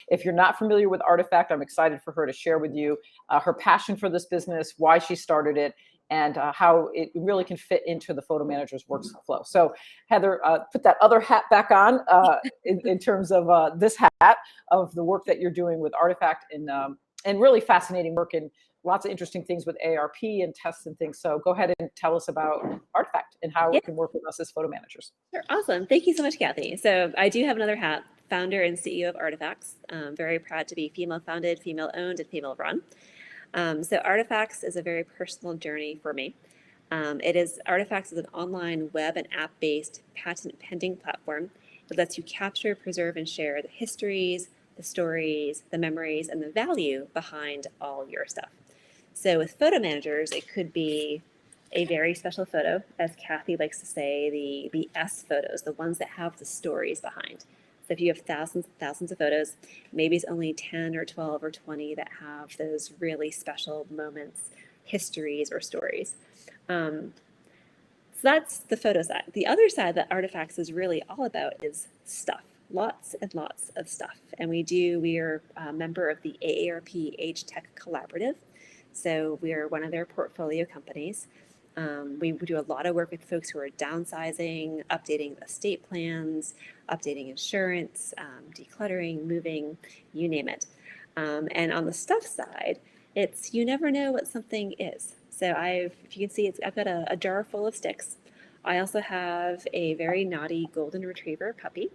If you're not familiar with Artifact, I'm excited for her to share with you her passion for this business, why she started it, and how it really can fit into the photo manager's workflow. So Heather, put that other hat back on in terms of this hat of the work that you're doing with Artifact, and really fascinating work and lots of interesting things with ARP and tests and things. So go ahead and tell us about Artifact and how it can work with us as photo managers. Sure. Awesome. Thank you so much, Kathy. So I do have another hat, founder and CEO of Artifacts. Very proud to be female founded, female owned, and female run. So Artifacts is a very personal journey for me. Artifacts is an online web and app-based patent pending platform that lets you capture, preserve, and share the histories, the stories, the memories, and the value behind all your stuff. So with photo managers, it could be a very special photo, as Kathy likes to say, the S photos, the ones that have the stories behind. So if you have thousands and thousands of photos, maybe it's only 10 or 12 or 20 that have those really special moments, histories, or stories. So that's the photo side. The other side that Artifacts is really all about is stuff. Lots and lots of stuff. And we are a member of the AARP Age Tech Collaborative. So we are one of their portfolio companies. We do a lot of work with folks who are downsizing, updating estate plans, updating insurance, decluttering, moving, you name it. And on the stuff side, it's you never know what something is. So if you can see, I've got a jar full of sticks. I also have a very naughty golden retriever puppy,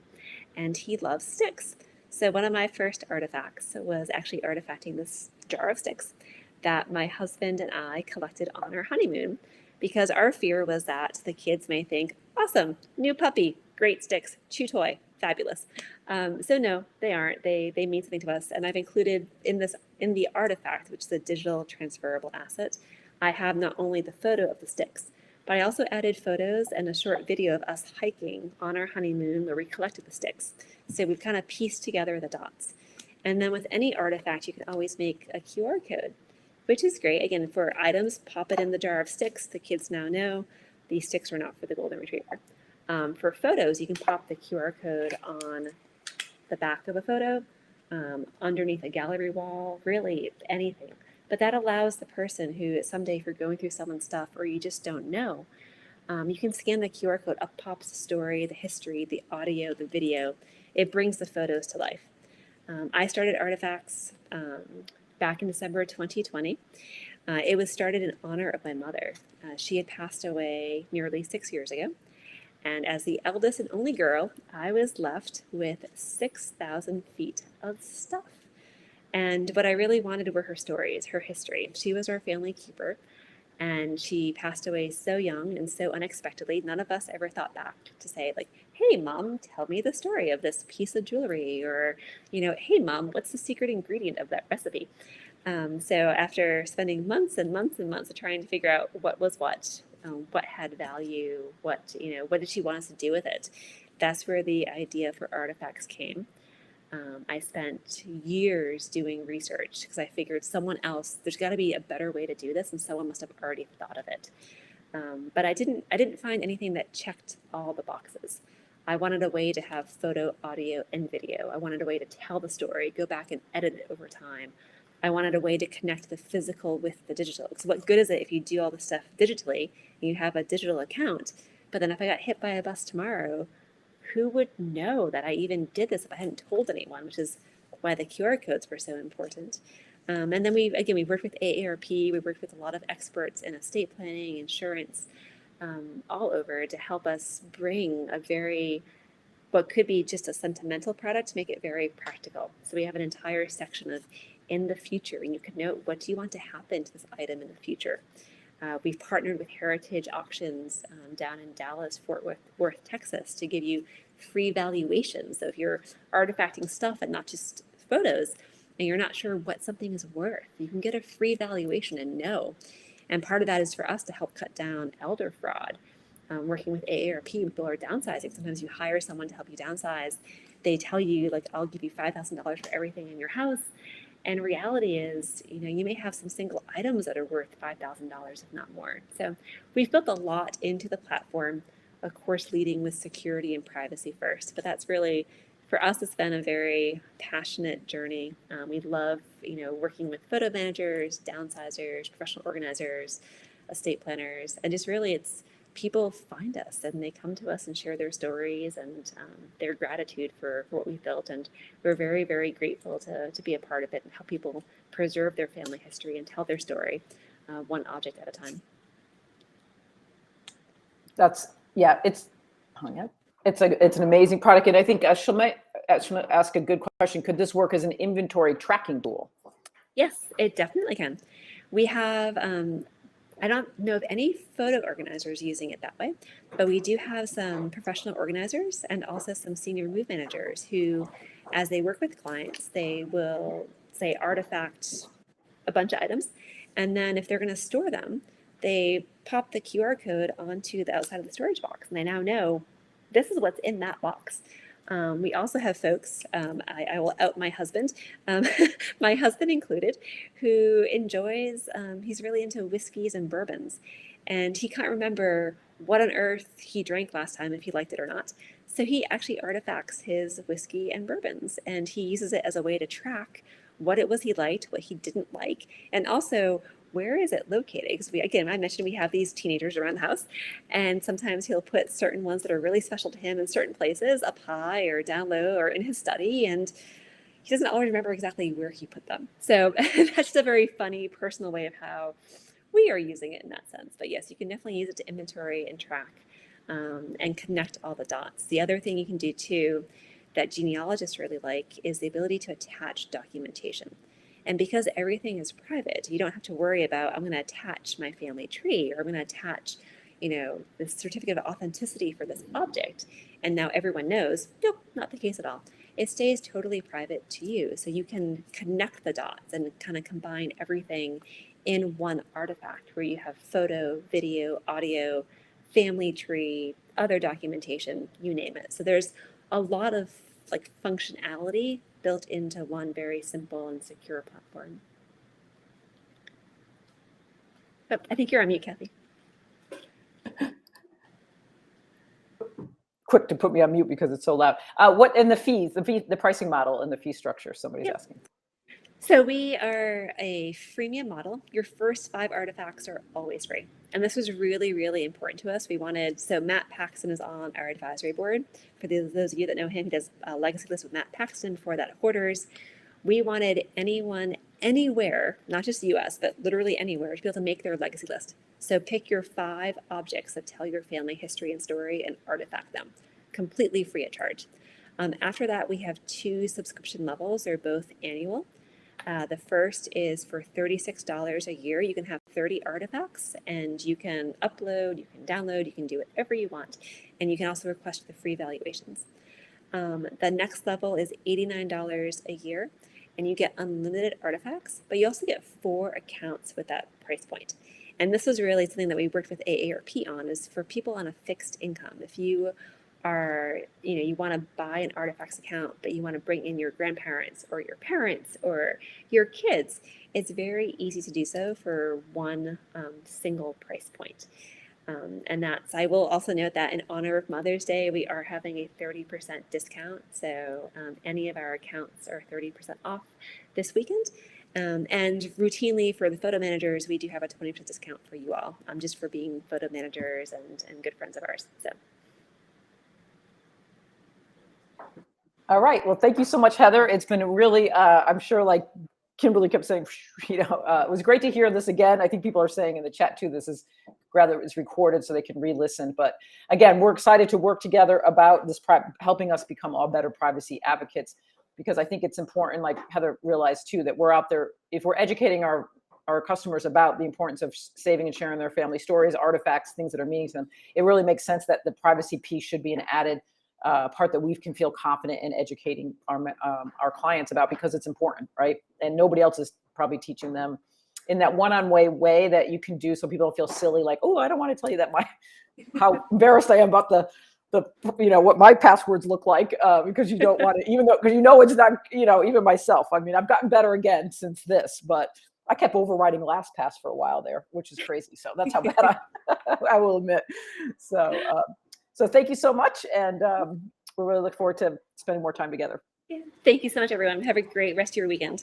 and he loves sticks. So one of my first artifacts was actually artifacting this jar of sticks that my husband and I collected on our honeymoon, because our fear was that the kids may think, awesome, new puppy, great sticks, chew toy, fabulous. So no, they aren't. They mean something to us. And I've included in the artifact, which is a digital transferable asset, I have not only the photo of the sticks, but I also added photos and a short video of us hiking on our honeymoon where we collected the sticks. So we've kind of pieced together the dots. And then with any artifact, you can always make a QR code, which is great. Again, for items, pop it in the jar of sticks. The kids now know these sticks are not for the golden retriever. For photos, you can pop the QR code on the back of a photo, underneath a gallery wall, really anything. But that allows the person who someday, if you're going through someone's stuff or you just don't know, you can scan the QR code, up pops the story, the history, the audio, the video. It brings the photos to life. I started Artifacts back in December 2020. It was started in honor of my mother. She had passed away nearly 6 years ago. And as the eldest and only girl, I was left with 6,000 feet of stuff. And what I really wanted were her stories, her history. She was our family keeper, and she passed away so young and so unexpectedly. None of us ever thought back to say, like, hey, Mom, tell me the story of this piece of jewelry, or, hey, Mom, what's the secret ingredient of that recipe? So after spending months and months and months of trying to figure out what was what had value, what did she want us to do with it, that's where the idea for Artifacts came. I spent years doing research because I figured there's got to be a better way to do this, and someone must have already thought of it. But I didn't find anything that checked all the boxes. I wanted a way to have photo, audio, and video. I wanted a way to tell the story, go back and edit it over time. I wanted a way to connect the physical with the digital. Because what good is it if you do all this stuff digitally and you have a digital account, but then if I got hit by a bus tomorrow, who would know that I even did this if I hadn't told anyone, which is why the QR codes were so important. And then we worked with AARP, we worked with a lot of experts in estate planning, insurance, all over to help us bring what could be just a sentimental product to make it very practical. So we have an entire section of in the future, and you can note what do you want to happen to this item in the future. We've partnered with Heritage Auctions down in Dallas, Fort Worth, Texas, to give you free valuations. So if you're artifacting stuff and not just photos, and you're not sure what something is worth, you can get a free valuation and know. And part of that is for us to help cut down elder fraud. Working with AARP, people are downsizing. Sometimes you hire someone to help you downsize. They tell you, like, I'll give you $5,000 for everything in your house. And reality is, you may have some single items that are worth $5,000, if not more. So we've built a lot into the platform, of course, leading with security and privacy first. But that's really, for us, it's been a very passionate journey. We love, working with photo managers, downsizers, professional organizers, estate planners, and just really it's people find us and they come to us and share their stories and their gratitude for what we've built. And we're very, very grateful to be a part of it and help people preserve their family history and tell their story one object at a time. It's an amazing product. And I think she'll ask a good question. Could this work as an inventory tracking tool? Yes, it definitely can. We have, I don't know of any photo organizers using it that way, but we do have some professional organizers and also some senior move managers who, as they work with clients, they will say artifact a bunch of items. And then if they're going to store them, they pop the QR code onto the outside of the storage box. And they now know this is what's in that box. We also have folks, I will out my husband, my husband included, who enjoys, he's really into whiskeys and bourbons. And he can't remember what on earth he drank last time, if he liked it or not. So he actually artifacts his whiskey and bourbons, and he uses it as a way to track what it was he liked, what he didn't like, and also where is it located? Because again, I mentioned we have these teenagers around the house, and sometimes he'll put certain ones that are really special to him in certain places, up high or down low or in his study, and he doesn't always remember exactly where he put them. So that's just a very funny, personal way of how we are using it in that sense. But yes, you can definitely use it to inventory and track and connect all the dots. The other thing you can do too that genealogists really like is the ability to attach documentation. And because everything is private, you don't have to worry about, I'm going to attach my family tree, or I'm going to attach, the certificate of authenticity for this object. And now everyone knows, nope, not the case at all. It stays totally private to you. So you can connect the dots and kind of combine everything in one artifact where you have photo, video, audio, family tree, other documentation, you name it. So there's a lot of functionality built into one very simple and secure platform. Oh, I think you're on mute, Kathy. Quick to put me on mute because it's so loud. What in the fees, the pricing model and the fee structure? Somebody's asking. So we are a freemium model. Your first 5 artifacts are always free. And this was really, really important to us. So Matt Paxton is on our advisory board. For those of you that know him, he does a legacy list with Matt Paxton, before that Hoarders. We wanted anyone, anywhere, not just the US, but literally anywhere, to be able to make their legacy list. So pick your 5 objects that tell your family history and story and artifact them, completely free of charge. After that, we have 2 subscription levels. They're both annual. The first is for $36 a year. You can have 30 artifacts, and you can upload, you can download, you can do whatever you want. And you can also request the free valuations. The next level is $89 a year, and you get unlimited artifacts, but you also get 4 accounts with that price point. And this was really something that we worked with AARP on, is for people on a fixed income. If you are, you want to buy an artifacts account, but you want to bring in your grandparents or your parents or your kids, it's very easy to do so for one single price point. And I will also note that in honor of Mother's Day, we are having a 30% discount. So any of our accounts are 30% off this weekend. And routinely for the photo managers, we do have a 20% discount for you all, just for being photo managers and good friends of ours. So. All right. Well, thank you so much, Heather. It's been a really, I'm sure, like Kimberly kept saying, it was great to hear this again. I think people are saying in the chat too, it's recorded so they can re-listen. But again, we're excited to work together about this, helping us become all better privacy advocates, because I think it's important, like Heather realized too, that we're out there, if we're educating our customers about the importance of saving and sharing their family stories, artifacts, things that are meaning to them, it really makes sense that the privacy piece should be an added part that we can feel confident in educating our clients about, because it's important, right? And nobody else is probably teaching them in that one-on-one way that you can do, so people don't feel silly, like, oh, I don't want to tell you that how embarrassed I am about the what my passwords look like, because you don't want to, because it's not, even myself. I mean, I've gotten better again since this, but I kept overriding LastPass for a while there, which is crazy. So that's how bad I will admit. So thank you so much. And we really look forward to spending more time together. Yeah. Thank you so much, everyone. Have a great rest of your weekend.